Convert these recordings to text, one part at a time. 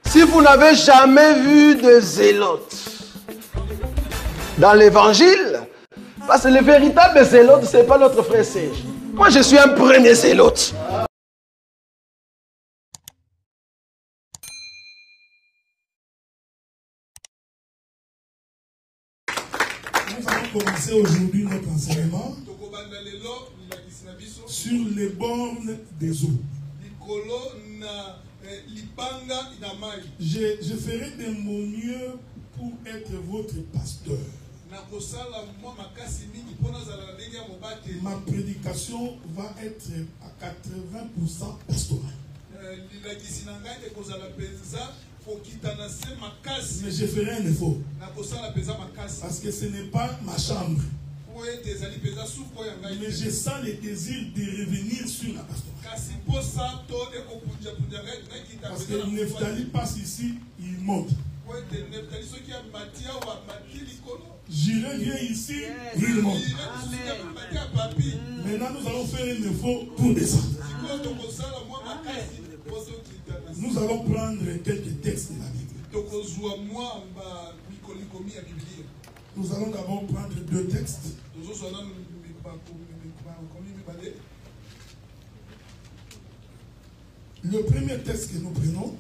Si vous n'avez jamais vu de zélotes dans l'évangile, parce que le véritable zélote, ce n'est pas notre frère Serge. Moi, je suis un premier zélote. Nous allons commencer aujourd'hui notre enseignement sur les bornes des eaux. Je ferai de mon mieux pour être votre pasteur. Ma prédication va être à 80% pastorale. Mais je ferai un effort. Parce que ce n'est pas ma chambre. Mais je sens le désir de revenir sur la pastorale. Parce que Nephtali passe ici, il monte. J'irai viens ici, il monte. Maintenant, nous allons faire un effort pour descendre. Nous allons prendre quelques textes de la Bible. Nous allons d'abord prendre deux textes. Le premier texte que nous prenons,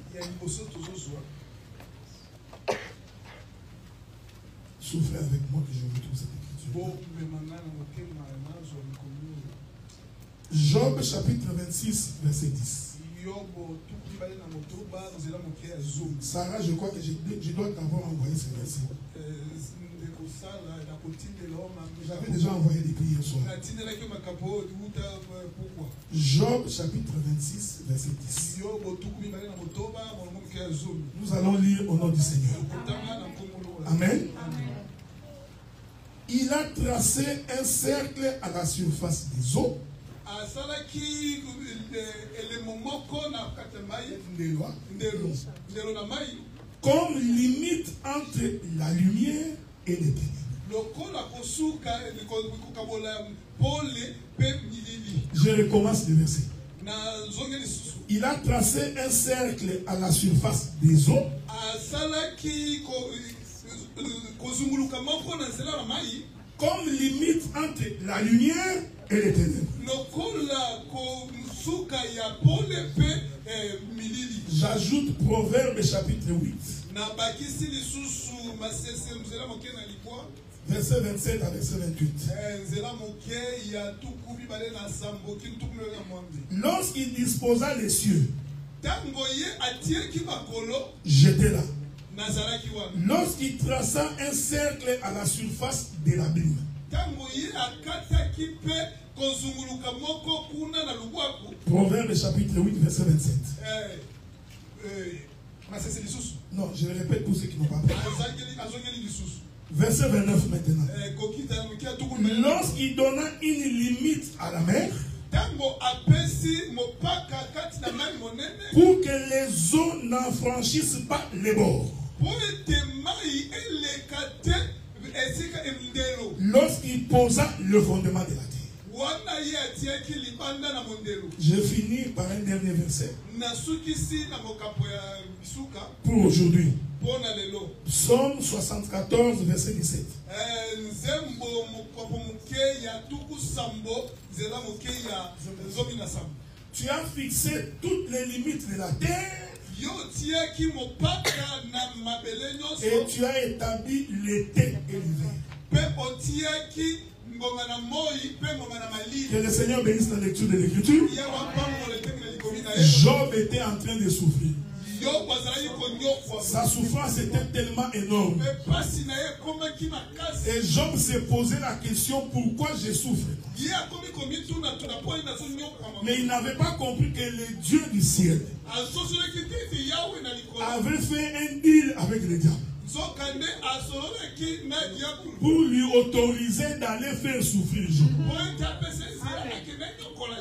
souffrez avec moi que je vous trouve cette écriture. Job chapitre 26, verset 10. Sarah, je crois que je dois t'avoir envoyé ce verset. J'avais déjà envoyé des prières hier soir. Job chapitre 26, verset 10. Nous allons lire au nom du Seigneur. Amen. Il a tracé un cercle à la surface des eaux. Comme limite entre la lumière et les ténèbres. Je recommence le verset. Il a tracé un cercle à la surface des eaux. Comme limite entre la lumière et les ténèbres. J'ajoute Proverbe chapitre 8. Verset 27 à verset 28. Lorsqu'il disposa les cieux, j'étais là. Lorsqu'il traça un cercle à la surface de l'abîme. Proverbe chapitre 8, verset 27. Non, je répète pour ceux qui n'ont pas pris. Verset 29 maintenant. Lorsqu'il donna une limite à la mer, pour que les eaux n'en franchissent pas les bords. Lorsqu'il posa le fondement de la terre. Je finis par un dernier verset. Pour aujourd'hui. Psaume 74, verset 17. Tu as fixé toutes les limites de la terre. Et tu as établi l'été et l'hiver. Que le Seigneur bénisse la lecture de l'Écriture. Job était en train de souffrir. Sa souffrance était tellement énorme. Et Job s'est posé la question, pourquoi je souffre? Mais il n'avait pas compris que le Dieu du ciel avait fait un deal avec le diable pour lui autoriser d'aller faire souffrir Job.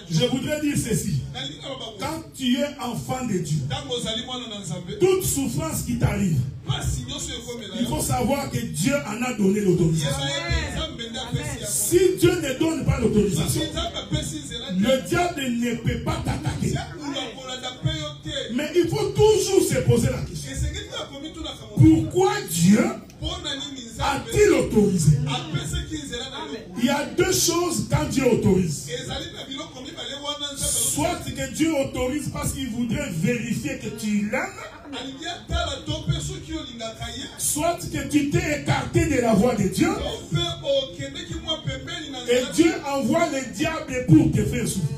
Je voudrais dire ceci. Quand tu es enfant de Dieu, toute souffrance qui t'arrive, il faut savoir que Dieu en a donné l'autorisation. Si Dieu ne donne pas l'autorisation, le diable ne peut pas t'attaquer. Mais il il faut toujours se poser la question. Pourquoi Dieu a-t-il autorisé? Il y a deux choses quand Dieu autorise. Soit que Dieu autorise parce qu'il voudrait vérifier que tu l'aimes, soit que tu t'es écarté de la voie de Dieu et Dieu envoie le diable pour te faire souffrir.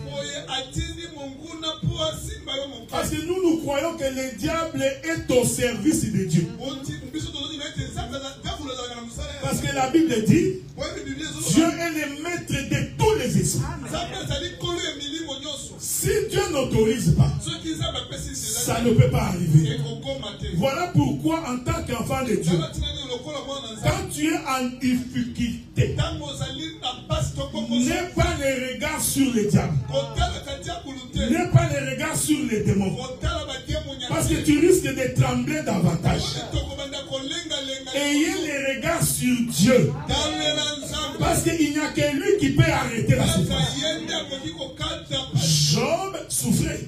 Parce que nous croyons que le diable est au service de Dieu. Parce que la Bible dit, Dieu est le maître de tous les esprits. Si Dieu n'autorise pas, ça ne peut pas arriver. Voilà pourquoi en tant qu'enfant de Dieu, quand tu es en difficulté, n'aie pas les regards sur le diable. N'aie pas les regards sur les démons. Parce que tu risques de trembler davantage. Ayez les regards sur Dieu. Parce qu'il n'y a que lui qui peut arrêter la souffrance. Job souffrait.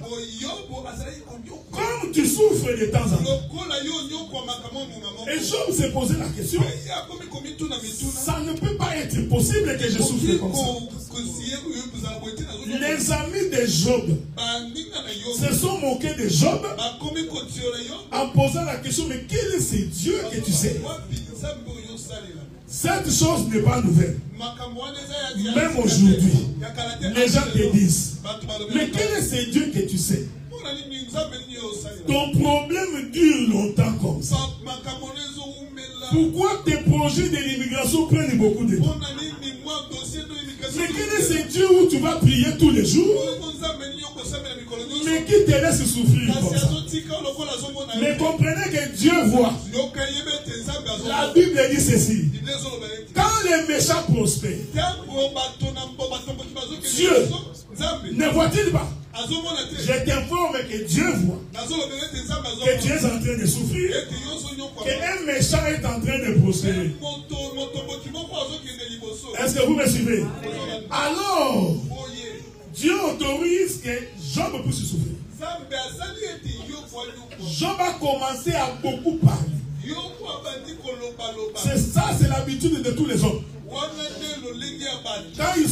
Comme tu souffres de temps en temps. Et Job s'est posé la question. Ça ne peut pas être possible que je souffre comme ça. Les amis de Job se sont moqués de Job en posant la question, mais quel est ce Dieu que tu sais? Cette chose n'est pas nouvelle. Même aujourd'hui, les gens te disent, mais quel est ce Dieu que tu sais? Ton problème dure longtemps comme ça. Pourquoi tes projets de l'immigration prennent beaucoup de temps? Mais quel est ce Dieu où tu vas prier tous les jours, mais qui te laisse souffrir comme ça? Mais comprenez que Dieu voit. La Bible dit ceci. Quand les méchants prospèrent, Dieu ne voit-il pas? Je t'informe que Dieu voit que tu es en train de souffrir, qu'un méchant est en train de prospérer. Est-ce que vous me suivez? Alors, Dieu autorise que Job puisse souffrir. Job a commencé à beaucoup parler. C'est ça, c'est l'habitude de tous les hommes. Quand ils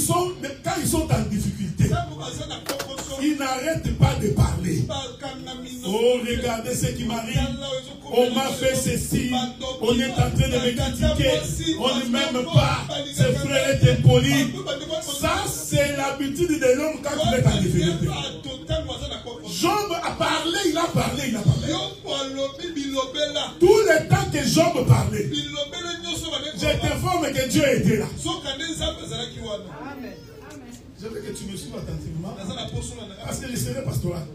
sont en difficulté, ils n'arrêtent pas de parler. Oh, regardez ce qui m'arrive. On m'a fait ceci. On est en train de me critiquer. On ne m'aime pas. Ce frère est impoli. Ça, c'est l'habitude de l'homme quand il est en difficulté. Job a parlé, il a parlé, il a parlé. Tout le temps que Job parlait, je t'informe que Dieu était là. Je veux que tu me suives attentivement. Parce que je serai pastoral.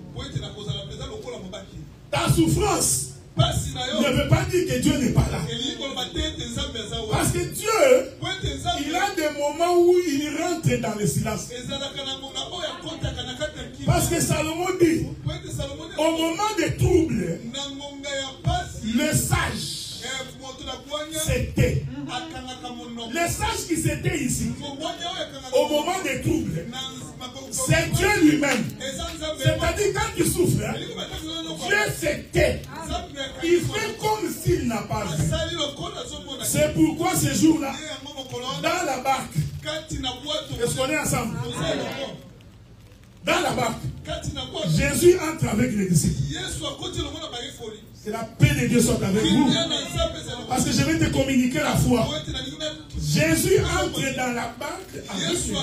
Ta souffrance ne veut pas dire que Dieu n'est pas là. Parce que Dieu, il a des moments où il rentre dans le silence. Parce que Salomon dit, au moment des troubles, le sage s'était. Le sage qui s'était ici, au moment des troubles, c'est Dieu lui-même. C'est-à-dire quand tu souffres, Dieu s'était. Il fait comme s'il n'a pas vu. C'est pourquoi ce jour-là, dans la barque, est-ce qu'on est ensemble? Dans la barque, Jésus entre avec les disciples. Que la paix de Dieu soit avec vous. Parce que je vais te communiquer la foi. Jésus entre dans la barque avec nous.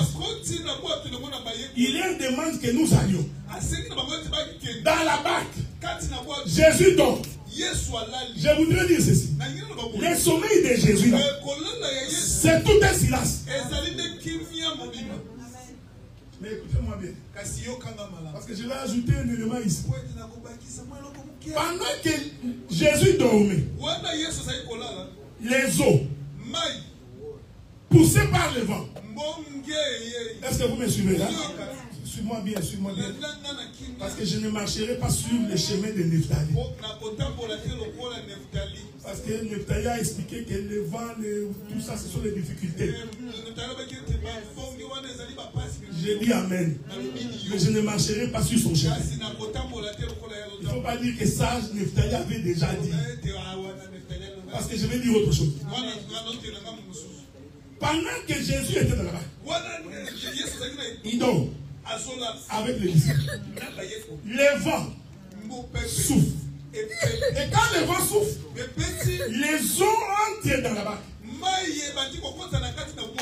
Il leur demande que nous allions. Dans la barque, Jésus dort. Je voudrais dire ceci. Le sommeil de Jésus, c'est tout un silence. Mais écoutez-moi bien. Parce que je vais ajouter un élément ici. Pendant que Jésus dormait, les eaux poussées par le vent. Est-ce que vous me suivez là? Suis-moi bien, suis-moi bien. Parce que je ne marcherai pas sur le chemin de Nephtali. Parce que Nephtali a expliqué que le vent, tout ça, ce sont les difficultés. J'ai dit Amen. Mais je ne marcherai pas sur son chemin. Il ne faut pas dire que sage Nephtali avait déjà dit. Parce que je vais dire autre chose. Pendant que Jésus était là-bas, il dort avec les disciples. Les vents soufflent. Et quand le vent souffle, les eaux entrent dans la barque.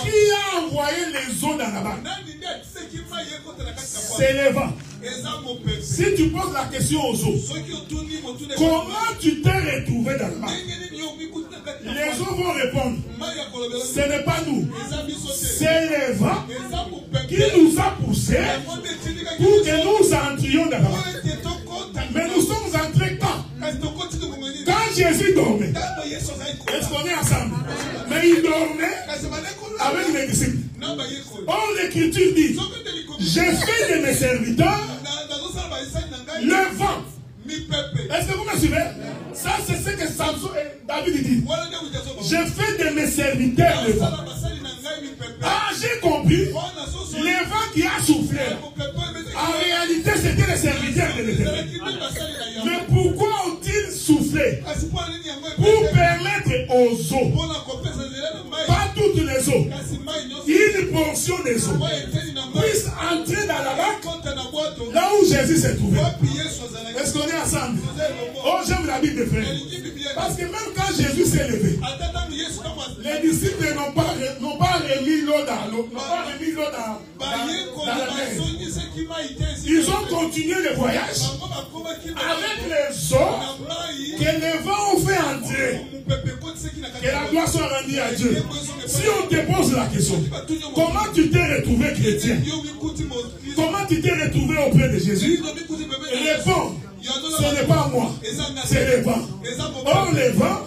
Qui a envoyé les eaux dans la barque? C'est le vent. Si tu poses la question aux eaux, comment tu t'es retrouvé dans la barque? Les eaux vont répondre, ce n'est pas nous, c'est le vent qui nous a poussés pour que nous entrions dans la barque. Mais nous sommes entrés quand? Quand Jésus dormait. Est-ce qu'on est ensemble? Mais il dormait avec les disciples. Or l'écriture dit, j'ai fait de mes serviteurs le vent. Est-ce que vous me suivez? Ça c'est ce que Samson et David dit. J'ai fait de mes serviteurs le vent. Ah, j'ai compris. Le vent qui a soufflé, en réalité c'était les serviteurs de l'Éternel. Mais pourquoi ont-ils soufflé? Pour permettre aux eaux, pas toutes les eaux, une portion des eaux puisse entrer dans la barque là où Jésus s'est trouvé. Est-ce qu'on est ensemble? Oh, j'aime la Bible de frère. Parce que même quand Jésus s'est levé, les disciples n'ont pas remis l'eau dans l'eau, n'ont pas remis l'eau dans la mer. Ils ont continué le voyage avec les eaux que les vents ont fait entrer. Que la gloire soit rendue à Dieu. Si on te pose la question, comment tu t'es retrouvé chrétien? Comment tu t'es retrouvé auprès de Jésus? Réponds. Ce n'est pas moi, c'est les vents. Or les vents,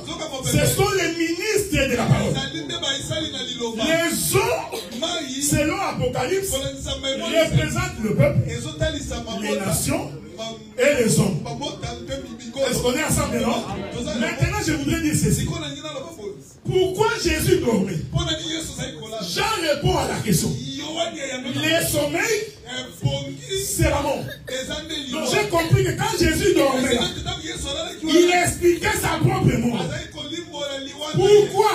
ce sont les ministres de la parole. Les eaux, selon l'Apocalypse, représentent le peuple, les nations et les hommes. Est-ce qu'on est ensemble, non? Maintenant, je voudrais dire ceci. Pourquoi Jésus dormait? Jean répond à la question. Les sommeils, c'est la mort. Donc j'ai compris que quand Jésus dormait, il expliquait sa propre mort. Pourquoi?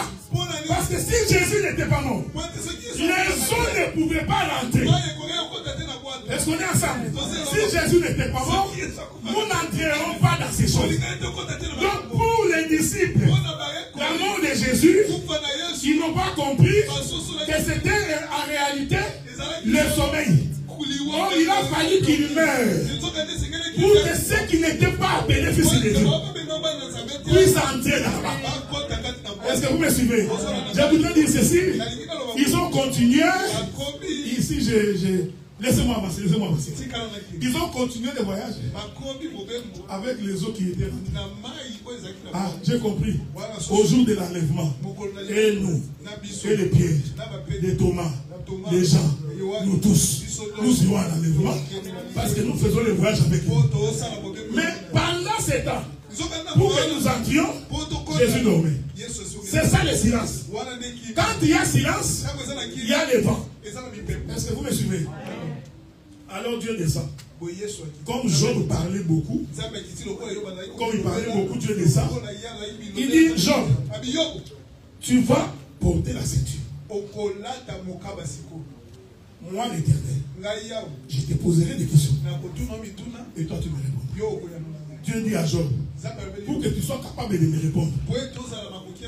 Parce que si Jésus n'était pas mort, les eaux ne pouvaient pas rentrer. Est-ce qu'on est ensemble? Si Jésus n'était pas mort, nous n'entrerons pas dans ces choses. Donc pour les disciples, la mort de Jésus, ils n'ont pas compris que c'était en réalité le sommeil. Oh, il a fallu qu'il meure pour que ceux qui n'étaient pas appelés fils de Dieu puissent entrer dans la barque. Est-ce que vous me suivez? Je voudrais dire ceci. Ils ont continué. Ici, laissez-moi avancer, laissez-moi avancer. Ils ont continué le voyage avec les eaux qui étaient rentrées. Ah, j'ai compris. Au jour de l'enlèvement, et nous, et les pieds de Thomas, les gens, nous tous, nous irons à l'enlèvement parce que nous faisons le voyage avec eux. Mais pendant ce temps, pour que nous entrions, Jésus dormait. C'est ça le silence. Quand il y a silence, il y a le vent. Est-ce que vous me suivez? Alors Dieu descend. Comme Job parlait beaucoup, Dieu descend. Il dit, Job, tu vas porter la ceinture. Moi l'Éternel, je te poserai des questions. Et toi tu me réponds. Dieu dit à Job, pour que tu sois capable de me répondre,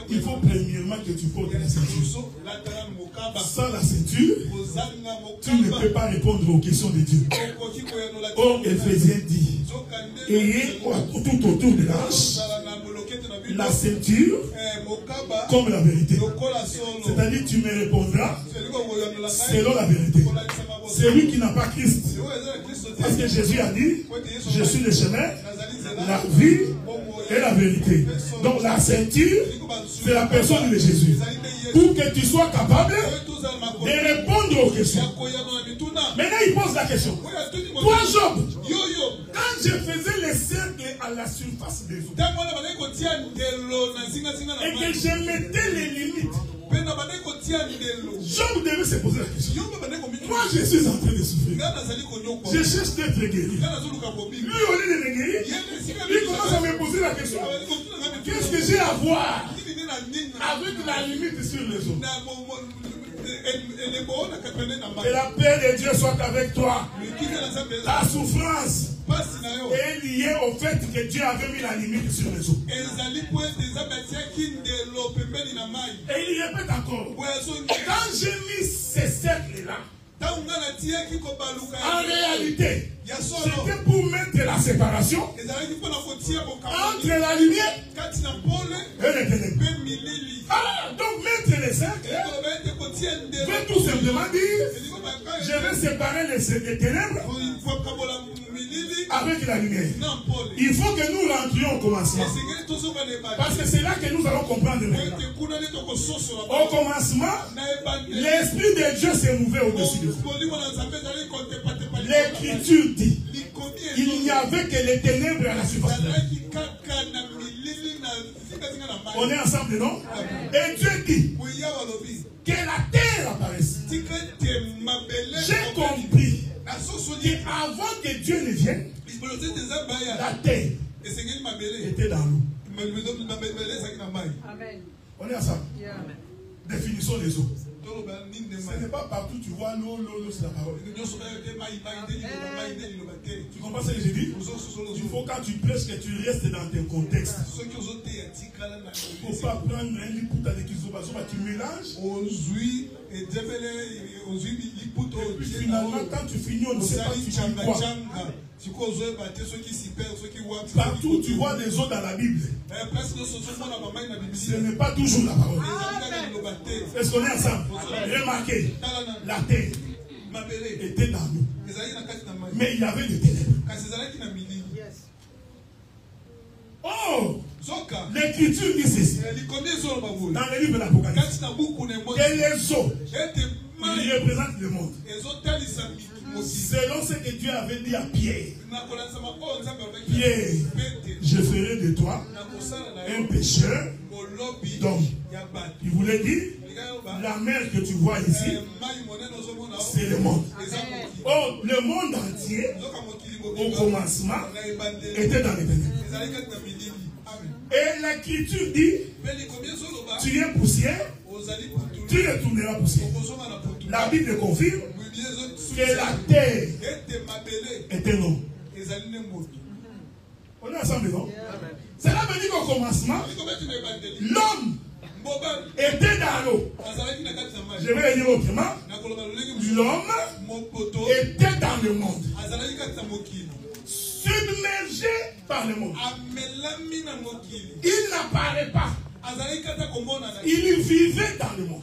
il faut premièrement que tu portes la ceinture. Sans la ceinture, tu ne peux pas répondre aux questions de Dieu. Or, Éphésiens dit, ayez tout autour de l'ange la ceinture comme la vérité. C'est-à-dire tu me répondras selon la vérité. Celui qui n'a pas Christ, parce que Jésus a dit, je suis le chemin, la vie et la vérité. Donc la ceinture, c'est la personne de Jésus. Pour que tu sois capable de répondre aux questions. Maintenant il pose la question. Toi Job, quand je faisais les cercles à la surface des eaux, et que je mettais les limites, Job devait se poser la question. Moi, je suis en train de souffrir. Je cherche d'être guéri. Lui, au lieu de me guérir, il commence à me poser la question. Qu'est-ce que j'ai à voir avec la limite sur les autres? Que la paix de Dieu soit avec toi. Ta souffrance est liée au fait que Dieu avait mis la limite sur les autres. Et il répète encore. Quand j'ai mis ces cercles-là, en réalité, c'était pour mettre la séparation entre la lumière et les ténèbres. Ah, donc mettre les cercles veut tout simplement dire je vais séparer les ténèbres avec la lumière. Il faut que nous rentrions au commencement. Parce que c'est là que nous allons comprendre maintenant. Au commencement, l'Esprit de Dieu s'est mouvé au-dessus de vous. L'Écriture dit il n'y avait que les ténèbres à la surface. On est ensemble, non? Et Dieu dit que la terre apparaisse. J'ai compris qu'avant que Dieu ne vienne, la terre était dans l'eau. On est ensemble. Définissons les eaux. Ce n'est pas partout tu vois l'eau, c'est la parole. Tu comprends ce que j'ai dit? Il faut quand tu prêches que tu restes dans ton contexte. Il ne faut pas prendre un liputa de kizobazoba, tu mélanges. Et puis finalement, quand tu finis, on ne sait pas si tu dis quoi. Partout tu vois des eaux dans la Bible. Ce n'est pas toujours la parole. Est-ce qu'on est ensemble? Remarquez, la terre était dans nous. Mais il y avait des ténèbres. Oh! L'Écriture dit ceci. Dans le livre de l'Apocalypse. Que les eaux, ils représentent le monde. Selon ce que Dieu avait dit à Pierre. Pierre, je ferai de toi un pécheur d'homme. Il voulait dire, la mer que tu vois ici, c'est le monde. Oh, le monde entier, au commencement, était dans les ténèbres. Et l'Écriture dit, tu es poussière, tu retourneras poussière. La Bible confirme que la terre est un homme. On est ensemble, non? Cela veut dire qu'au commencement, l'homme était dans l'eau. Je vais le dire autrement. L'homme était dans le monde. Submergé par le monde. Il n'apparaît pas. Il vivait dans le monde.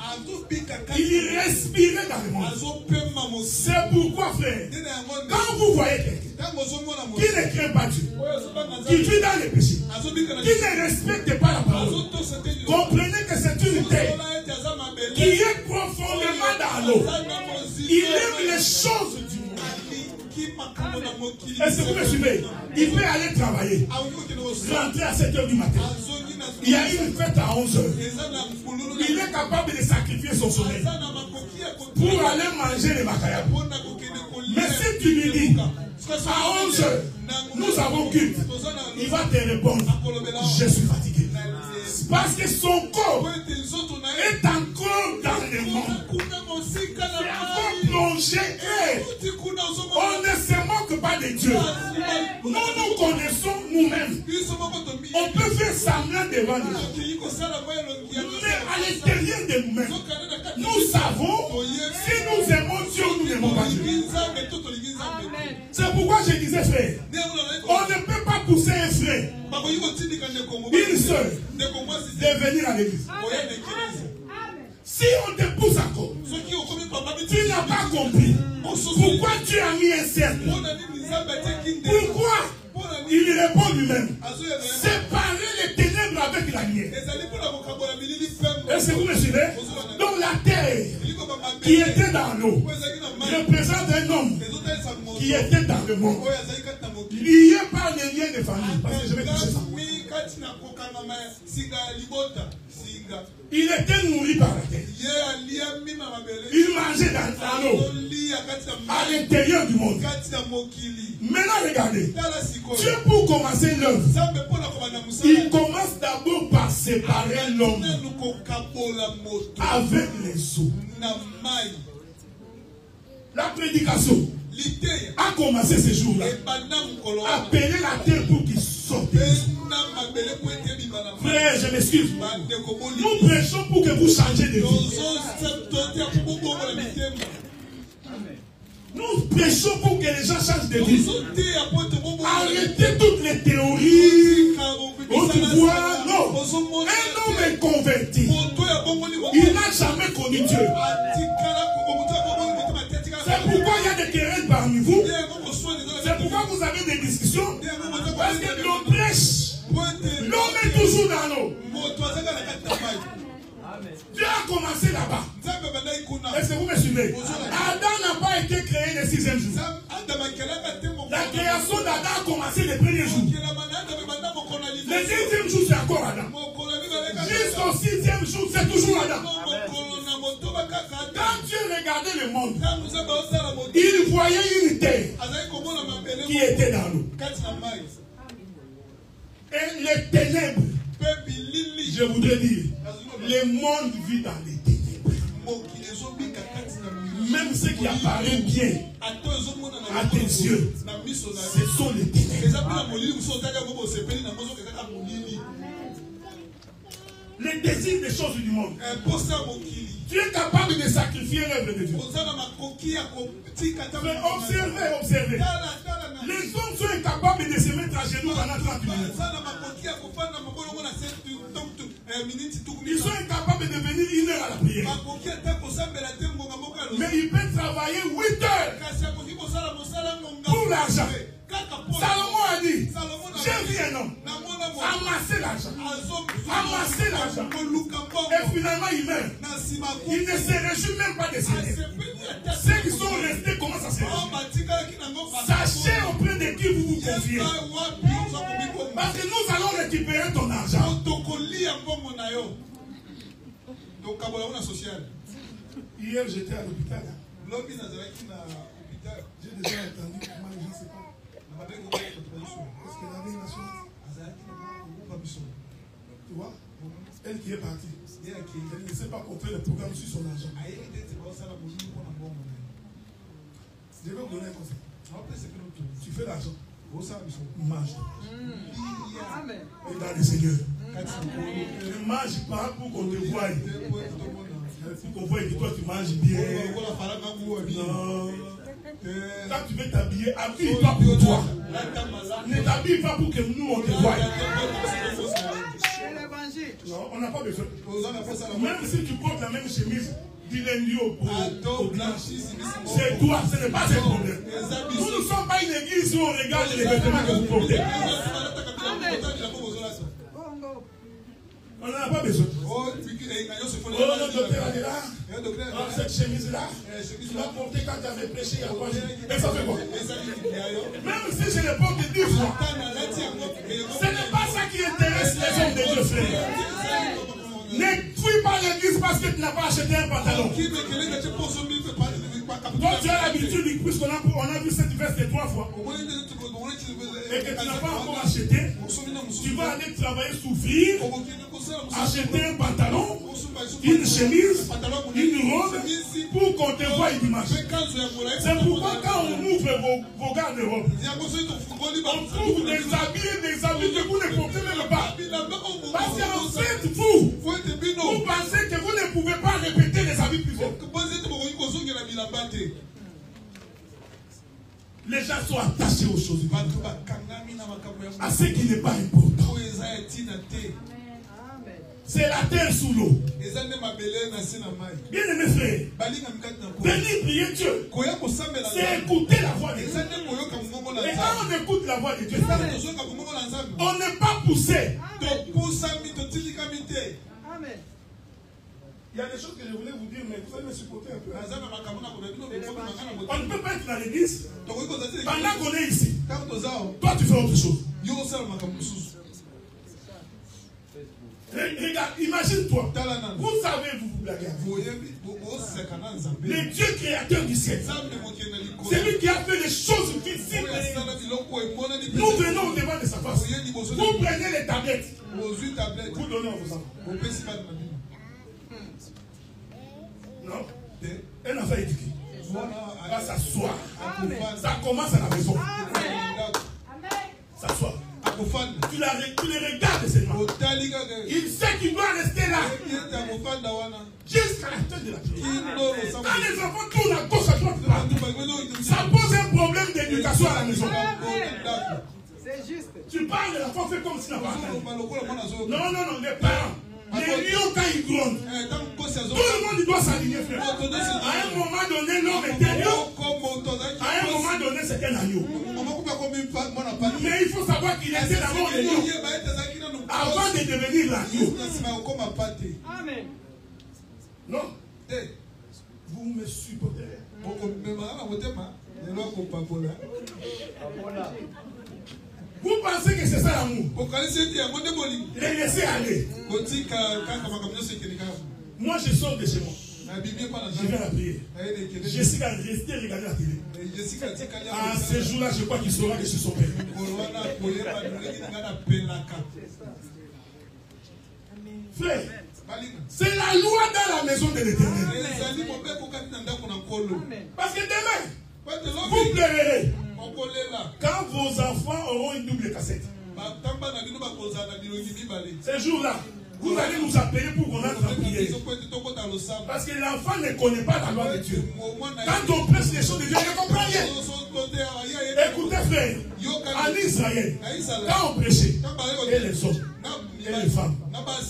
Il respirait dans le monde. C'est pourquoi, frère, quand vous voyez quelqu'un qui ne craint pas Dieu, qui vit dans les péchés, qui ne respecte pas la parole, comprenez que c'est une terre qui est profondément dans l'eau. Il aime les choses du monde. Est-ce que vous me suivez? Il peut aller travailler, rentrer à 7 h du matin. Il y a une fête à 11 h. Il est capable de sacrifier son sommeil pour aller manger les macayabes. Mais si tu lui dis, à 11 h, nous avons culte, il va te répondre, je suis fatigué. Parce que son corps est encore dans le monde. C'est encore plongé. On ne se moque pas de Dieu. Nous nous connaissons nous-mêmes. On peut faire semblant devant nous. Mais à l'intérieur de nous-mêmes, nous savons si nous aimons Dieu ou nous n'aimons pas Dieu. C'est pourquoi je disais, frère, on ne peut pas pousser un frère, une soeur, de venir à l'église. Si on te pousse encore, tu n'as pas compris. Pourquoi tu as mis un cercle? Pourquoi? Il répond lui-même. Séparer les ténèbres avec la lumière. Est-ce que vous me suivez? Donc la terre qui était dans l'eau représente un homme qui était dans le monde, lié par les liens de famille. Parce que je vais toucher ça. Il était nourri par la terre. Il mangeait dans l'eau, à l'intérieur du monde. Maintenant, regardez. Dieu, pour commencer l'œuvre, il commence d'abord par séparer l'homme avec les eaux. La prédication a commencé ce jour-là. Appeler la terre pour qu'il sorte. Frère, je m'excuse. Nous prêchons pour que vous changez de vie. Nous prêchons pour que les gens changent de vie. Arrêtez toutes les théories. Oh, tu vois, non. Un homme est converti. Il n'a jamais connu Dieu. C'est pourquoi il y a des querelles parmi vous. C'est pourquoi vous avez des discussions. Parce que l'on prêche. L'homme est toujours dans l'eau. Dieu a commencé là-bas. Est-ce que vous me suivez? Adam n'a pas été créé le 6e jour. La création d'Adam a commencé le 1er jour. Le 10e jour, c'est encore Adam. Jusqu'au 6e jour, c'est toujours Adam. Quand Dieu regardait le monde, il voyait une terre qui était dans l'eau. Et les ténèbres, je voudrais dire, le monde vit dans les ténèbres. Même ce qui apparaît bien à tes yeux, ce sont les ténèbres. Les désirs des choses du monde. Tu es capable de sacrifier l'œuvre de Dieu. Mais observez. Les hommes sont incapables de se mettre à genoux pendant 30 minutes. Ils sont incapables de venir 1 heure à la prière. Mais ils peuvent travailler 8 heures pour l'argent. Salomon a dit, j'ai vu un homme amasser l'argent. Et finalement il meurt. Il ne se réjouit même pas de Seigneur. Ceux qui sont restés commencent à se réjouir. Sachez auprès de qui vous vous confiez. Parce que nous allons récupérer ton argent. Hier j'étais à l'hôpital. J'ai déjà entendu comment les gens se parlent. Est-ce que la Ligue nationale, tu vois, elle qui est partie, elle ne sait pas qu'on fait le programme sur son argent. Je vais vous donner un conseil. Tu fais l'argent, mange. Et dans le Seigneur. Ne mange pas pour qu'on te voie. Pour qu'on voie que toi tu manges bien. Non. Quand tu veux t'habiller, habille-toi pour toi. Ne t'habille pas pour que nous on te voie. Non, on n'a pas besoin. Même si tu portes la même chemise du lundi au dimanche, c'est toi, ce n'est pas un problème. Nous ne sommes pas une église où on regarde les vêtements que vous portez. On n'en a pas besoin. Oh, le docteur a dit là, cette chemise-là, tu l'as portée quand tu avais prêché il y a 3 jours. Et ça fait quoi? Même si je le porte 10 fois, ce n'est pas ça qui intéresse les hommes de Dieu, frère. Ne fuis pas l'église parce que tu n'as pas acheté un pantalon. Toi, tu as l'habitude, puisqu'on a vu cette veste 3 fois, et que tu n'as pas encore acheté, tu vas aller travailler, souffrir, acheter un pantalon, une chemise, une robe, pour qu'on te voie dimanche. C'est pourquoi quand on ouvre vos garde-robes, on trouve des habits que vous ne portez même pas. Parce qu'en fait, vous pensez que vous ne pouvez pas répéter les habits plus forts. Les gens sont attachés aux choses, à ce qui n'est pas important. C'est la terre sous l'eau. Bien aimé frère, venir prier Dieu, c'est écouter la voix de Dieu. Et quand on écoute la voix de Dieu, on n'est pas poussé. Amen. Il y a des choses que je voulais vous dire, mais vous allez me supporter un peu. On ne peut pas être dans l'église pendant qu'on est ici. Toi, tu fais autre chose. Regarde, imagine-toi. Vous savez, vous blaguez. Le Dieu créateur du ciel. C'est lui qui a fait les choses visibles. Nous venons au devant de sa face. Vous prenez les tablettes. Vous donnez à vos enfants. Non. Un enfant éduqué va s'asseoir. Ça commence à la maison. S'asseoir. Tu les regardes seulement. Il sait qu'il doit rester là jusqu'à la fin de la prière. Quand les enfants tournent à gauche, à droite, ça pose un problème d'éducation à la maison. C'est juste. Tu parles de l'enfant, fait comme si n'a pas entendu. Non, les parents. Les lions, quand ils grondent, tout le monde doit s'aligner, frère. À un moment donné, l'homme est un lion. À un moment donné, c'est un agneau. Mais il faut savoir qu'il était d'abord le lion avant de devenir l'agneau. Amen. Non. Vous me supportez. Vous pensez que c'est ça l'amour? Les laisser aller. Moi je sors de chez moi. Je vais à la prière. Jessica rester regarder la télé. À ce jour-là, je crois qu'il saura que je suis son père. Frère, c'est la loi dans la maison de l'Éternel. Parce que demain, vous pleurerez quand vos enfants auront une double cassette. Ce jour-là, vous allez nous appeler pour qu'on entre en prière. Parce que l'enfant ne connaît pas la loi de Dieu. Quand on presse les choses de Dieu, il ne comprend rien. Écoutez, frère, en Israël, quand on prêchait, et les hommes, et les femmes,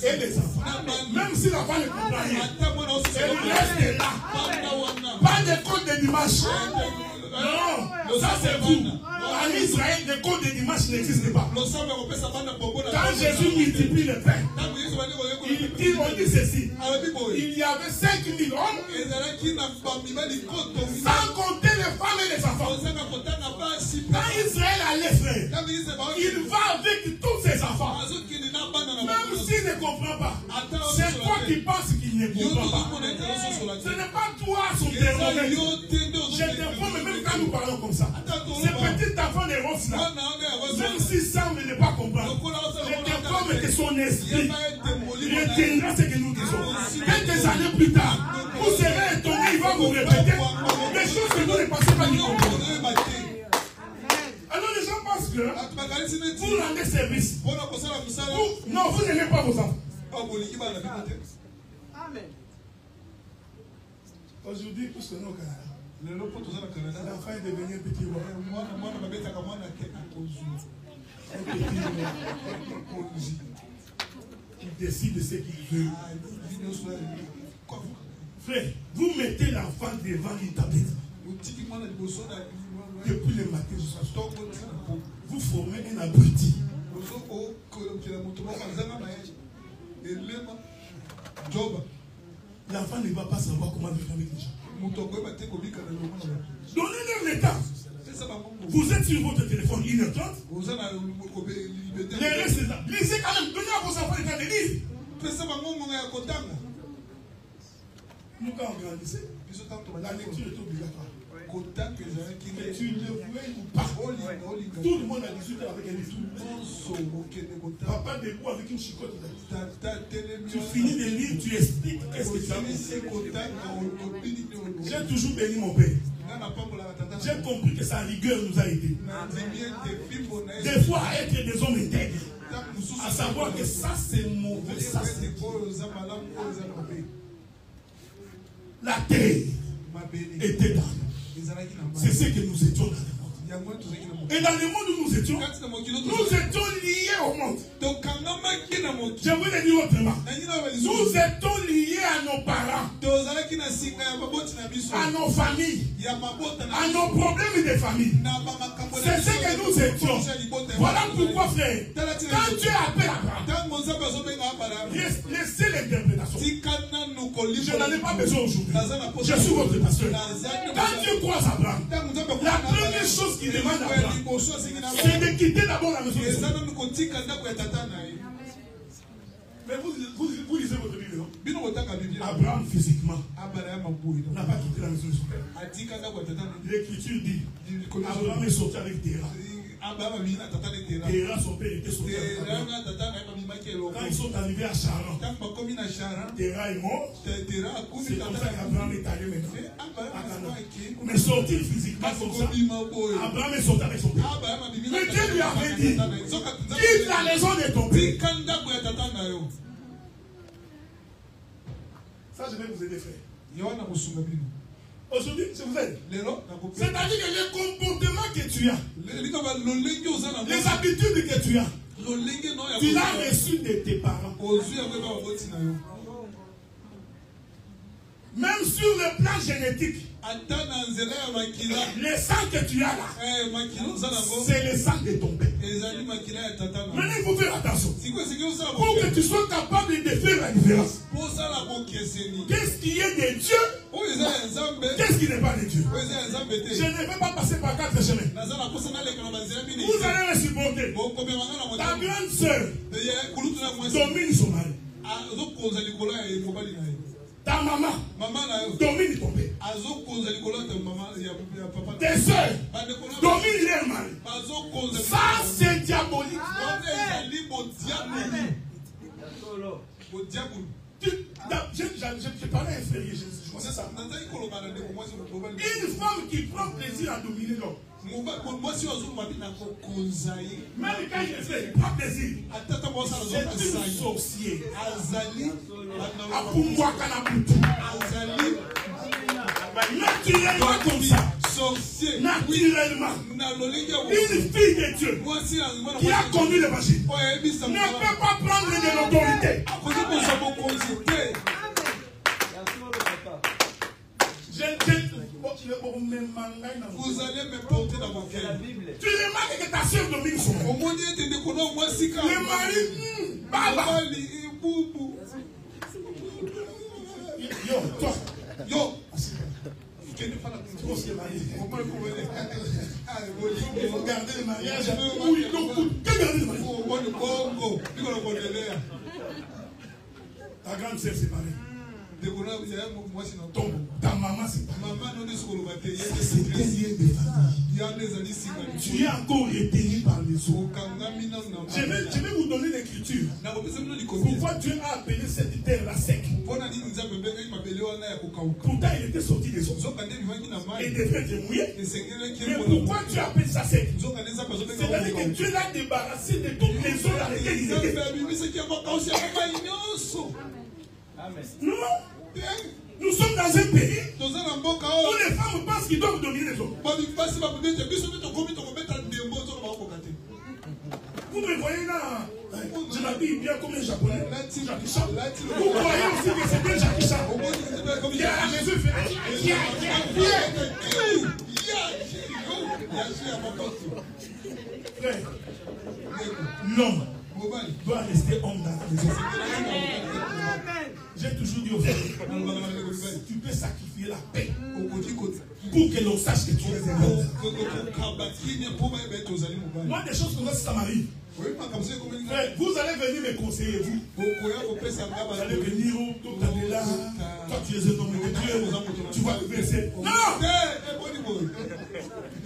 et les enfants, même si l'enfant ne comprend rien, il reste là. Pas de code de dimanche. Non, ça c'est vous. En Israël, le code de dimanche n'existe pas. Quand Jésus multiplie le pain, on dit ceci. Il y avait 5000 hommes, sans compter les femmes et les enfants. Quand Israël allait faire, il va avec tous ses enfants. Même s'il ne comprend pas, c'est toi qui penses qu'il ne comprend pas. Ce n'est pas toi son thermomètre. Je t'informe même quand nous parlons comme ça. Ces petits enfants de Ross là, même s'il semble ne pas comprendre, je t'informe que son esprit retiendra ce que nous disons. Quelques années plus tard, vous serez étonnés, il va vous répéter des choses que vous ne pensez pas qu'il comprend. Alors les gens pensent que vous rendez service. Non, vous n'aimez pas vos enfants. Amen. Aujourd'hui, puisque nous au Canada, l'enfant est devenu un petit roi. Il décide de ce qu'il veut. Frère, vous mettez l'enfant devant une tablette. Depuis le matin jusqu'à soir, vous formez un abruti. L'enfant ne va pas savoir comment vivre avec les gens. Donnez-leur le temps. Vous êtes sur votre téléphone 1h30. Les restes, lisez quand même. Donnez à vos enfants le temps de lire. Nous, quand on grandissait, la lecture est obligatoire. Mais tu le vouais ou pas. Tout le monde a 18 ans avec un livre. Papa debout avec une chicotte. Tu finis de lire, tu expliques qu'est-ce que tu as fait. J'ai toujours béni mon père. J'ai compris que sa rigueur nous a aidés. Des fois, être des hommes intègres. À savoir que ça c'est mauvais, ça c'est la terre était dans nous. C'est ce que nous étions dans le monde. Et dans le monde où nous étions liés au monde. Je veux le dire autrement. Nous étions liés à nos parents, à nos familles, à nos problèmes de famille. C'est ce que nous étions. Voilà pourquoi, frère, quand Dieu appelle Abraham, laissez l'interprétation. Je n'en ai pas besoin aujourd'hui. Je suis votre pasteur. Quand Dieu croise Abraham, la première chose qu'il demande à Abraham, c'est de quitter d'abord la maison de son père. Mais vous lisez votre Bible, non? Abraham physiquement n'a pas quitté la maison de son père. L'Écriture dit Abraham est sorti avec Terah. Terah, son père, était sorti avec Abraham. Quand ils sont arrivés à Charan, Terah est mort. C'est comme ça qu'Abraham est allé maintenant. Mais sortir physiquement comme ça, Abraham est sorti avec son père. Mais Dieu lui avait dit quitte la maison de ton père. Ça, je vais vous aider, frère. Aujourd'hui, je vous aide. C'est-à-dire que le comportement que tu as, les habitudes que tu as, tu l'as reçu de tes parents. Même sur le plan génétique, le sang que tu as là, c'est le sang de ton père. Maintenant, il faut faire attention. Pour que tu sois capable de faire la différence. Qu'est-ce qui est de Dieu? Qu'est-ce qui n'est pas de Dieu? Je ne vais pas passer par 4 chemins. Vous allez le supporter. Ta grande soeur domine son mari. Ta maman domine ton père. Tes soeurs dominent leur mari. Ça, c'est diabolique. Je parlais à un frère, je connais ça. Une femme qui prend plaisir à dominer l'homme. Même quand je fais, il prend plaisir. C'est une sorcière. Naturellement comme ça. Naturellement. Une fille de Dieu qui a connu l'évangile ne peut pas prendre de l'autorité. Vous allez me porter dans vos cœurs. Tu remarques que ta soeur domine son mari. Le mari, baba. Yo, toi. Yo. Il faut garder le mariage. Oui, donc, garder le mariage. Ta grande sœur c'est pareil. Ta maman c'est tu es encore retenu par les autres. Je vais vous donner l'écriture. Pourquoi Dieu a appelé cette terre la sec? Pourtant il était sorti des eaux et des feuilles étaient mouillées. Mais pourquoi Dieu appelle ça sec? C'est-à-dire que Dieu l'a débarrassé de toutes les eaux dans lesquelles il était. Non. Nous sommes dans un pays où les femmes pensent qu'ils doivent dominer les hommes. Vous me voyez là, je m'habille bien comme un japonais. Vous croyez aussi que c'est bien Jackie Chan? Il y a la maison fait. L'homme doit rester homme dans la maison. J'ai toujours dit aux frères, tu peux sacrifier la paix pour que l'on sache que tu es un homme. Moi, des choses comme ça, ça m'arrive. Vous allez venir me conseiller, vous. Vous allez venir, là, toi tu es un homme de Dieu, tu vas le verser. Non!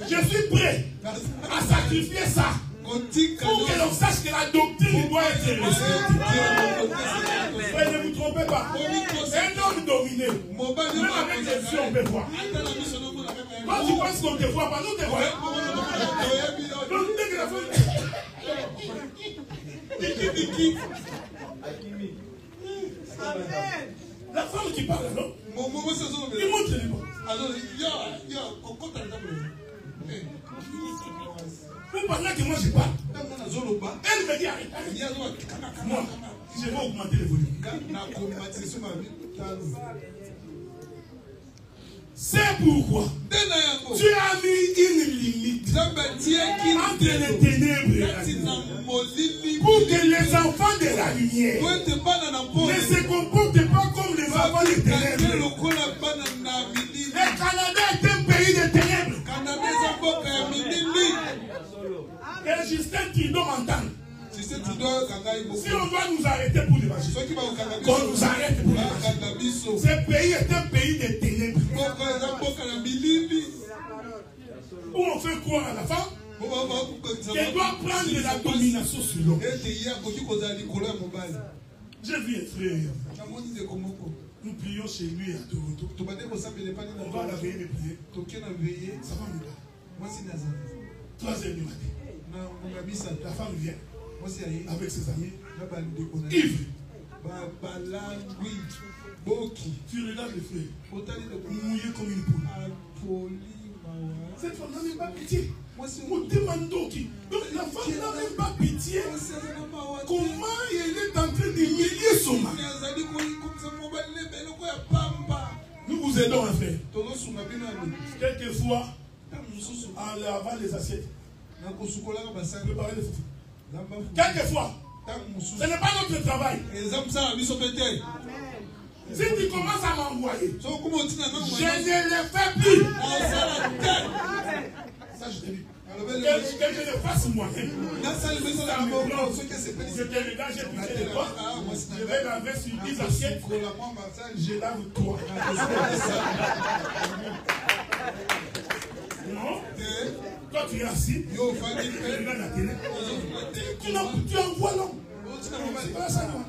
Je suis prêt à sacrifier ça. Pour que l'on sache que la doctrine doit être respectée. Ne vous trompez pas. Un homme dominé, même avec les yeux, on peut voir. Quand tu penses qu'on te voit, pas nous te voyons. Donc, dès que la femme. La femme qui parle, non? Il montre les mots. Vous parlez que moi je parle. Elle me dit arrête. Moi, je vais augmenter le volume. C'est pourquoi tu as mis une limite entre les ténèbres et la lumière. Pour que les enfants de la lumière ne se comportent pas comme les enfants des ténèbres. Le Canada est un pays de ténèbres. Et Justin Trudeau m'entend. Si on doit nous arrêter pour l'évangile, Qu'on nous arrête pour ce pays est un pays de ténèbres. Où on fait croire à la femme qu'elle doit prendre la domination sur l'homme. J'ai vu un frère. Nous prions chez lui à Toronto. On va la veiller de prier. Ça va nous battre. 3h du matin. La femme vient avec ses amis. Ivre. Tu regardes les frères. Mouillé comme une poule. Cette femme n'a même pas pitié. Donc la femme n'a même pas pitié. Comment elle est en train d'humilier son mari? Nous vous aidons à faire. Quelquefois, en lavant les assiettes, préparer les foufous. Quelquefois, ce n'est pas notre travail. Si tu commences à m'envoyer, je ne le fais plus. Ça, je t'ai dit. Que je le fasse moi-même. Je te regarde, j'ai pitié de toi. Je vais laver sur 10 assiettes. Je lave toi. Non? Toi, tu es assis. Tu regardes la télé. Tu envoies l'homme. C'est pas ça, non?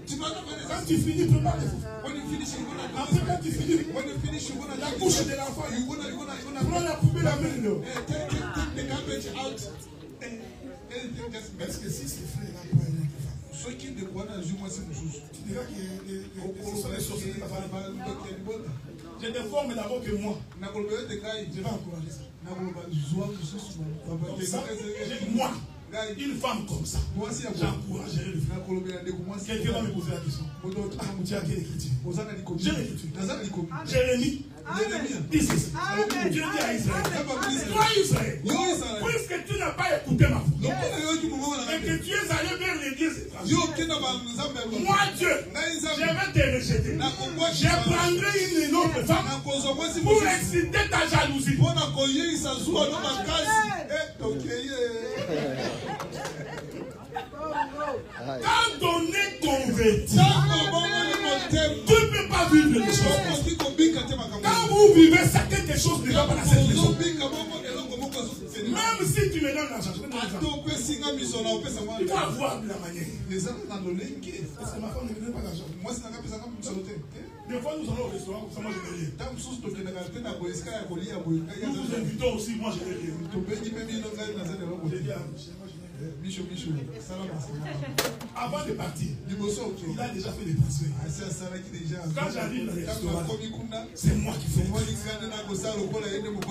Quand tu finis, prépare les fous. Après, quand tu finis, la couche de l'enfant, prends la poubelle, la main. Est-ce que si ces frères-là prennent une femme, ceux qui ne croient pas, tu diras que ce sont les sorciers de la femme. Je te forme d'abord que moi. Je vais encourager ça. Moi. Une femme comme ça, j'encouragerais le frère. Quelqu'un va me poser la question. Tu as quelle écriture? J'ai l'écriture. Jérémie. Dis ceci. Dieu dit à Israël. Toi Israël, puisque tu n'as pas écouté ma voix et que tu es allé vers l'église, moi Dieu, je vais te rejeter. Je prendrai une autre femme pour exciter ta jalousie. Quand on est converti, tu ne peux pas vivre les choses. Quand vous vivez, c'est quelque chose de dans cette maison. Même si tu me donnes l'argent, je vais te donner. Il faut avoir de la manière. Est-ce que ma femme ne me donne pas l'argent? Des fois, nous allons au restaurant, comme ça, moi je n'ai rien. Nous vous invitons aussi, moi je n'ai rien. Avant de partir, il a déjà fait des transferts. Quand j'arrive dans les restaurants, c'est moi qui fais.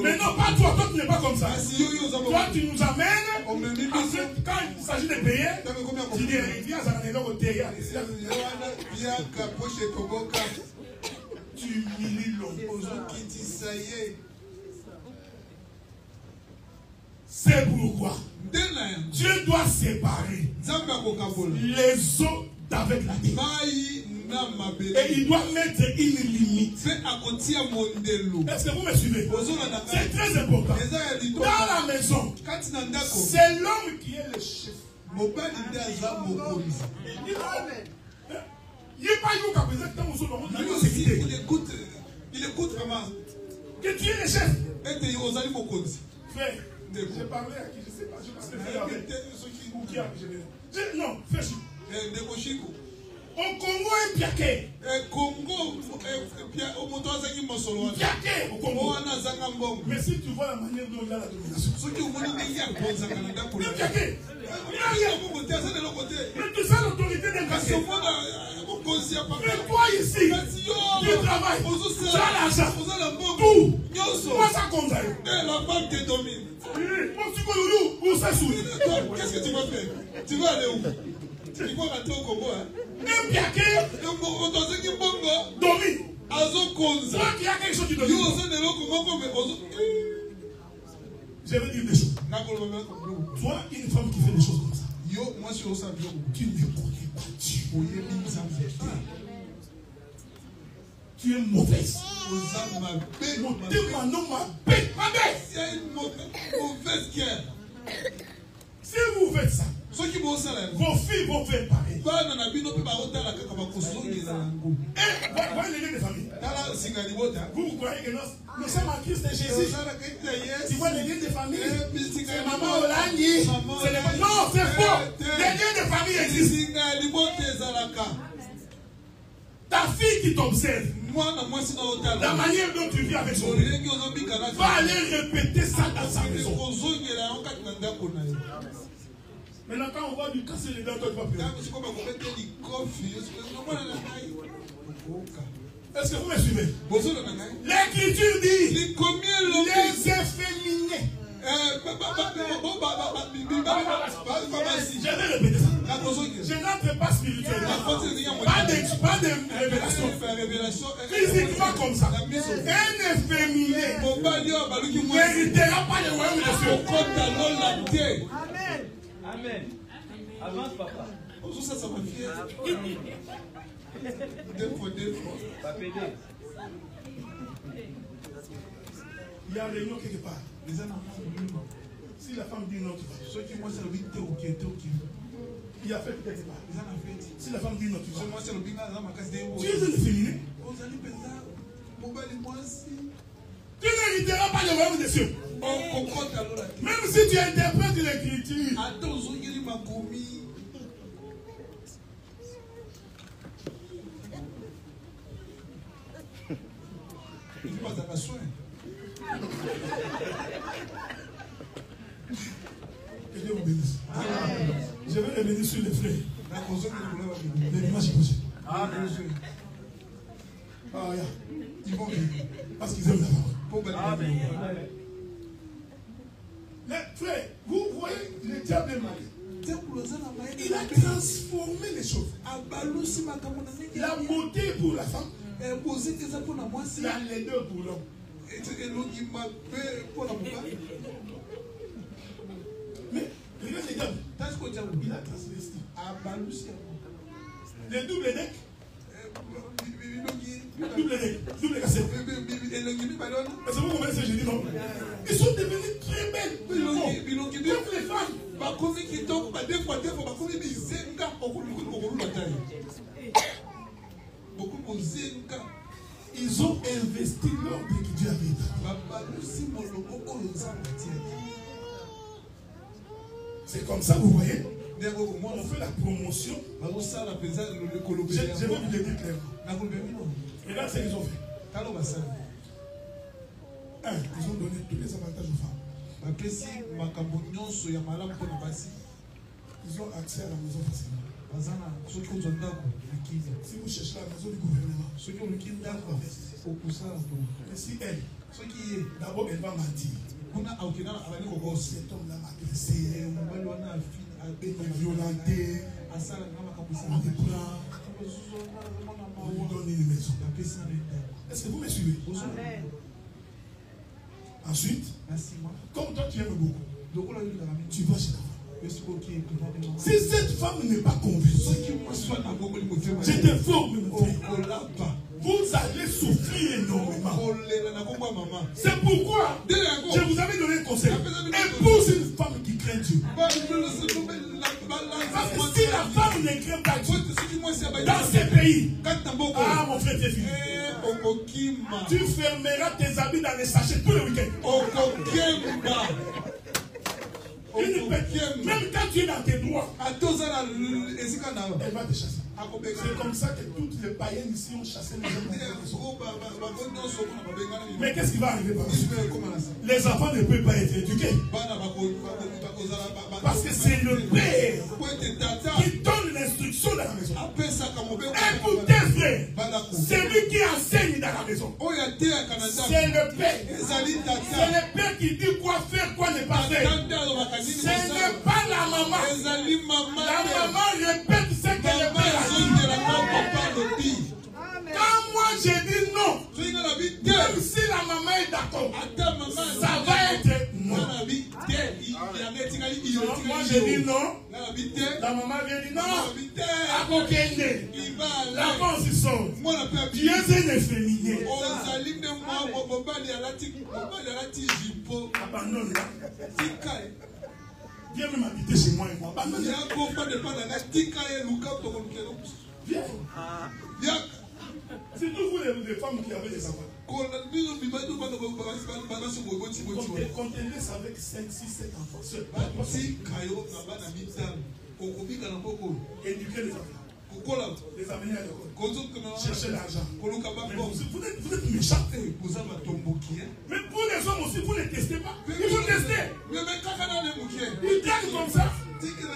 Mais non, pas toi, toi tu n'es pas comme ça. Toi tu nous amènes. Ensuite, quand il s'agit de payer, tu dis viens à la au théâtre. Tu humilies l'homme. C'est pourquoi Dieu doit séparer les eaux d'avec la terre. Et il doit mettre une limite. Est-ce que vous me suivez? C'est très important. Dans la maison, c'est l'homme qui est le chef. Il écoute vraiment. Que tu es le chef. Frère, j'ai parlé à qui je ne sais pas. Je pense que c'est avec qui a non, fais au Congo est piaqué. Au Congo. Mais si tu vois la manière dont il a la domination. Mais tu sais l'autorité d'un quartier. Mais toi ici, tu travailles, tu as l'argent, tout. Moi ça compte. La banque te domine. Qu'est-ce que tu vas faire? Tu vas aller où? Tu vas rentrer au Congo, hein? Même Piaké, Domi, Azokonza. Toi qui a quelque chose qui domine. Je vais dire des choses. Toi, une femme qui fait des choses comme ça. Tu ne connais pas Dieu. Tu es mauvaise. Si vous faites ça, vos filles vont faire pareil. voyez les liens de famille. Vous croyez que nous sommes en Christ et Jésus. Tu vois les liens de famille. C'est maman Olandi. Non, c'est faux. Les liens de famille existent. Ta fille qui t'observe, la manière dont tu vis avec son mari, va aller répéter ça dans sa maison. Maintenant, quand on va lui casser les dents, toi tu vas pleurer. Est-ce que vous me suivez? L'Écriture dit les efféminés. Je vais répéter ça. Je n'entre pas spirituellement. Pas de révélation. Physiquement comme ça. Un efféminé ne méritera pas le royaume de Dieu. Amen. Amen. Avance, papa. Ça m'a fait. Deux fois. Il y a un réunion quelque part. Si la femme dit non, tu vas. Ceux qui moi c'est le vite ou qui est ok. Il a fait quelque part. Si la femme dit non, tu vas. Tu es un féminin. Tu n'hériteras pas le royaume des cieux. Même si tu interprètes l'écriture. Que Dieu vous bénisse. Je vais revenir sur les frères. Les dimanches prochains. Ils vont venir. Parce qu'ils aiment la parole. Les frères, vous voyez le diable est malin. Il a transformé les choses. La beauté pour la femme. La laideur pour l'homme. Mais regarde les diables. Il a transvesti. Les doubles necks. Double cassette. Est-ce que vous comprenez ce que je dis, non? Ils sont devenus très belles. Comme les femmes. Ils ont investi l'ordre que Dieu avait établi. C'est comme ça, vous voyez? On fait la promotion. Je vais vous le dire clairement. Regarde ce qu'ils ont fait. Ils ont donné tous les avantages aux femmes. Ils ont accès à la maison facilement. Si vous cherchez la maison du gouvernement, mais si elle, d'abord elle va mentir. Cet homme-là m'a agressé, m'a violenté, on me prend, on lui donne une maison. Est-ce que vous me suivez? Ensuite, comme toi tu aimes beaucoup, tu vas chez la femme. Si cette femme n'est pas convaincue, je te forme, vous allez souffrir énormément. C'est pourquoi je vous avais donné un conseil. Épouse une femme qui craint Dieu. Parce que si la femme ne craint pas Dieu, dans ces pays, ah mon frère, tu es fini. Tu fermeras tes habits dans les sachets tous les week-ends. Même quand tu es dans tes droits, elle va te chasser. C'est comme ça que toutes les païennes ici ont chassé les gens. Mais qu'est-ce qui va arriver par la suite? Les enfants ne peuvent pas être éduqués. Parce que c'est le père qui donne l'instruction dans la maison. Écoutez frère, c'est lui qui enseigne dans la maison. C'est le père. C'est le père qui dit quoi faire, quoi ne pas faire. Ce n'est pas la maman. La maman répète ce que le père a dit. Quand moi j'ai dit non, même si la maman est d'accord, ça va être non. Moi j'ai dit non, la maman vient dire non. La constitution, tu es un efféminé. Abandonne-la. Viens même habiter chez moi et moi. Viens. les femmes qui avaient des enfants. Contendez avec 5, 6, 7 enfants. Éduquer les enfants. Les amener à l'école. Chercher l'argent. Vous êtes méchants. Mais pour les hommes aussi, vous ne les testez pas. Il faut tester. Ils gagnent comme ça.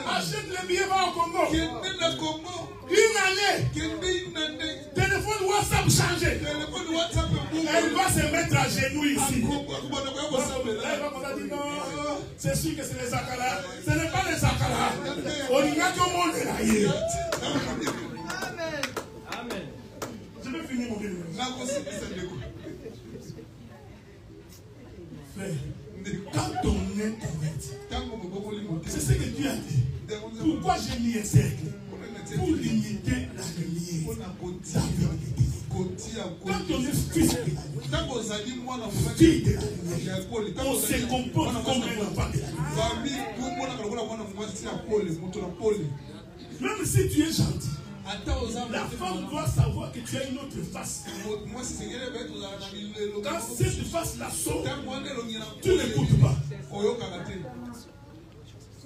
Achète les billets, va au Congo. Une année. Téléphone WhatsApp changé. Elle va se mettre à genoux ici. Elle va dire non, c'est sûr que c'est les Akala. Ce n'est pas les Akala. On y a tout le monde là. Amen. Amen. Je vais finir mon vidéo. Quand on est converti, c'est ce que Dieu a dit. Pourquoi j'ai mis un cercle? Pour limiter la lumière. Quand on est fils de la lumière, fille de la lumière, on se comporte comme un enfant de la lumière. Même si tu es gentil, la femme doit savoir que tu as une autre face. Quand cette face-là sort, tu n'écoutes pas.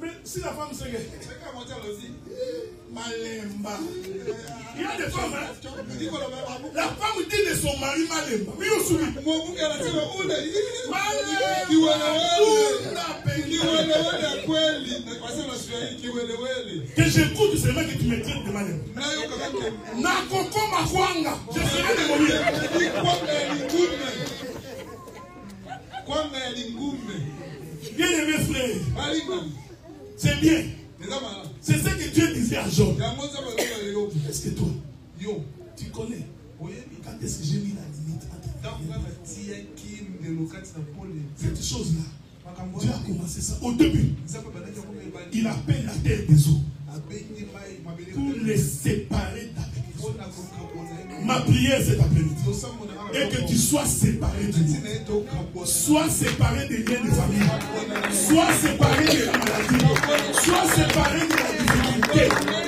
Mais si la femme se guette, Malemba. Il y a des femmes, hein? La femme dit de son mari Malemba. Mais on sourit. Que j'écoute seulement que tu me traites de Malemba. Nakoko Makwanga. Je serai de mon bien aimé frère. C'est bien. C'est ce que Dieu disait à Job. Est-ce que toi, tu connais quand est-ce que j'ai mis la limite entre cette chose-là, Dieu a commencé ça au début. Il appelle la terre des eaux pour les séparer d'avec les eaux. Ma prière cet après-midi est que tu sois séparé de nous. Sois séparé des liens de famille. Sois séparé de la maladie. Sois séparé de la difficulté.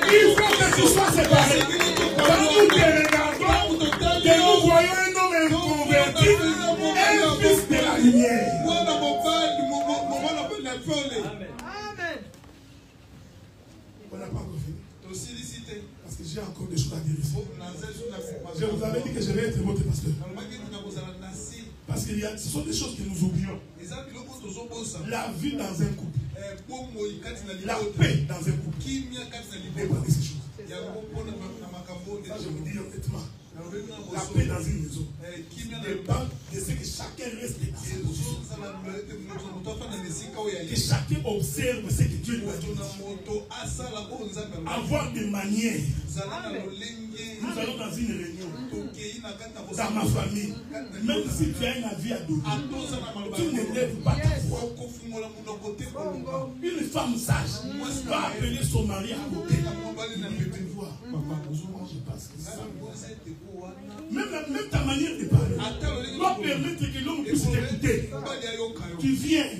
Il faut que tu sois séparé. Quand nous te regardons, que nous voyons un homme inconverti, un fils de la lumière. Amen. On n'a pas encore fini. Parce que j'ai encore des choses à dire ici. Je vous avais dit que je vais être votre pasteur. Parce que ce sont des choses que nous oublions. La vie dans un couple. La paix dans un couple. Dépend de ces choses. Ça, je vous dis honnêtement. La paix dans une maison dépend de ce que chacun reste dans sa position. Que chacun observe ce que Dieu lui a dit. Avoir des manières. Nous allons dans une réunion. Dans ma famille. Même si tu as une avis à donner, tu ne lèves pas ta voix. Une femme sage va appeler son mari à côté. Je pense que ça. Même ta manière de parler doit permettre que l'homme puisse t'écouter. Tu viens,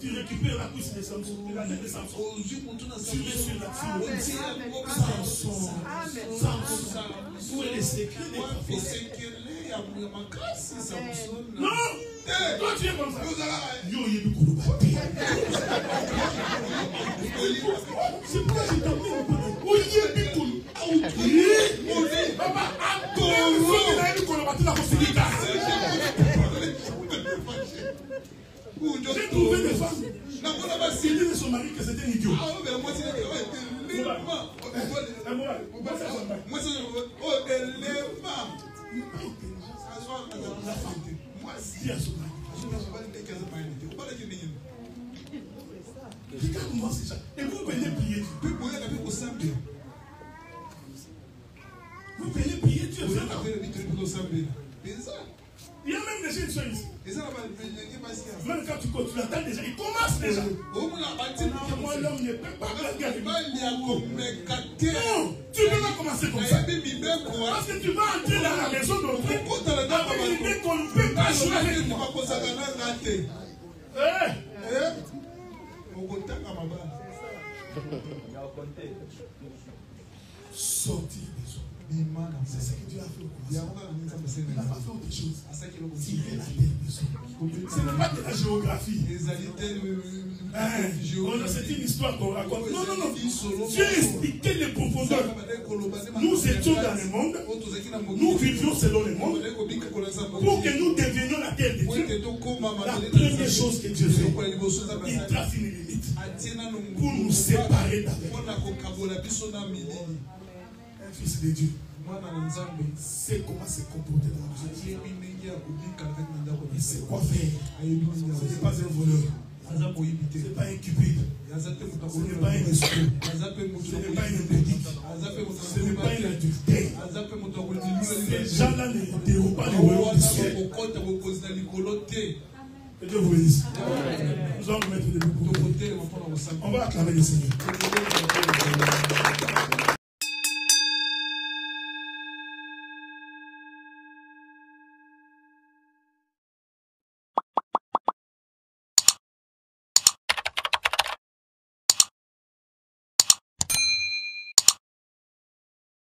tu récupères la cuisse de Samson, la tête de Samson, tu mets sur la fille. Samson, où est le secret des prophètes? Non! Toi tu es comme ça. Yo, il est beaucoup de bâtis. C'est pourquoi j'ai dormi un peu. Où il est beaucoup de papa, j'ai trouvé des femmes qui disent de son mari que c'était un idiot. La femme dit à son mari, regarde-moi c'est ça. Et vous venez prier. Vous venez prier Dieu. Il y a même des gens qui sont ici. Même quand tu attends déjà, il commence déjà. Moi, l'homme ne peut pas regarder. Non, tu ne peux pas commencer comme ça. Parce que tu vas entrer dans la maison d'autrui avec une idée qu'on ne peut pas jouer avec moi. Sortir des eaux. C'est ce que Dieu a fait au commencement. Il n'a pas fait autre chose. Il fait la terre. Ce n'est pas de la géographie. C'est une histoire qu'on raconte. Non, non, non. Dieu expliquait les profondeurs. Nous étions dans le monde. Nous vivions selon le monde. Pour que nous devenions la terre de Dieu. La première chose que Dieu fait, il trace une limite pour nous séparer d'avec. Un fils de Dieu sait comment se comporter dans la vie. Il sait quoi faire. Ce n'est pas un voleur. Ce n'est pas un cupide. Ce n'est pas un escroc. Ce n'est pas un impédique. Ce n'est pas un adultère. Ces gens-là ne n'ont pas le royaume du ciel. Que Dieu vous bénisse. Nous allons nous mettre debout pour nous. On va acclamer le Seigneur.